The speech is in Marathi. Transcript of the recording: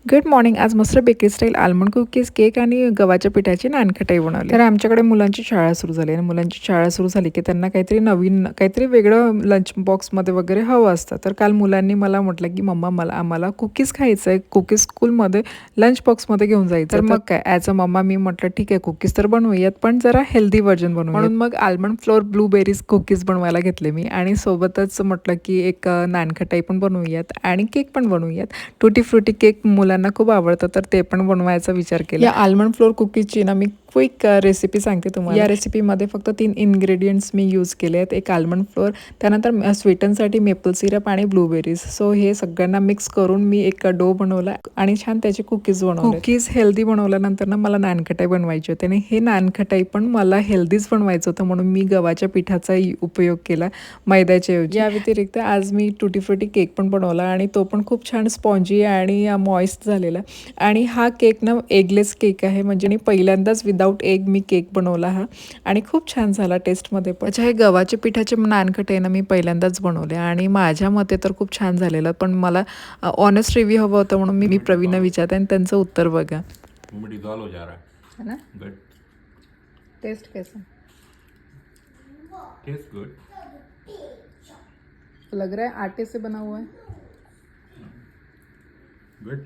Good morning. आज मस्त bakery style almond cookies, cake आणि गव्हाच्या पिठाची नानखटाई बनवली. तर आमच्याकडे मुलांची शाळा सुरू झाली आणि मुलांची शाळा सुरू झाली की त्यांना काहीतरी नवीन, काहीतरी वेगळं लंच बॉक्समध्ये वगैरे हवं असतं. तर काल मुलांनी मला म्हटलं की मम्मा आम्हाला कुकीज खायचं आहे, कुकीज स्कूलमध्ये लंच बॉक्समध्ये घेऊन जायचं. तर मग काय ॲज अ मम्मा मी म्हटलं ठीक आहे कुकीज तर बनवूयात, पण जरा हेल्दी व्हर्जन बनवूयात. म्हणून मग आलमंड फ्लोअर ब्लूबेरीज कुकीज बनवायला घेतले मी आणि सोबतच म्हटलं की एक नानखटाई पण बनवूयात आणि केक पण बनवूयात. टुटी फ्रुटी केक मुलांना खूप आवडतं, तर ते पण बनवायचा विचार केला. या आलमंड फ्लोअर कुकीजची ना मी क्विक रेसिपी सांगते तुम्हाला. या रेसिपीमध्ये फक्त 3 इन्ग्रेडियंट्स मी यूज केले आहेत. एक आलमंड फ्लोअर, त्यानंतर स्वीटनसाठी मेपल सिरप आणि ब्लूबेरीज. सो हे सगळ्यांना मिक्स करून मी एक डो बनवला आणि छान त्याचे कुकीज बनवले. कुकीज हेल्दी बनवल्यानंतर ना मला नानखटाई बनवायची होती आणि हे नानखटाई पण मला हेल्दीच बनवायचं होतं, म्हणून मी गव्हाच्या पिठाचा उपयोग केला मैद्याच्या ऐवजी. या व्यतिरिक्त आज मी टुटी फ्रुटी केक पण बनवला आणि तो पण खूप छान स्पॉन्जी आणि मॉइस्ट झालेला. आणि हा केक ना एगलेस केक आहे, म्हणजे मी पहिल्यांदाच विदाऊट एग मी केक बनवला हा आणि खूप छान झाला टेस्टमध्ये पण. अच्छा, हे गव्हाच्या पिठाचे नानखटाई ना मी पहिल्यांदाच बनवले आणि माझ्या मते तर खूप छान झालेलं, पण मला ऑनेस्ट रिव्ह्यू हवं होतं म्हणून मी प्रवीणला विचारते आणि त्यांचं उत्तर बघा. डिसॉल्व हो जा रहा है ना? है गुड टेस्ट कैसा टेस्ट गुड लग रहा है आटे से बना हुआ है? गुड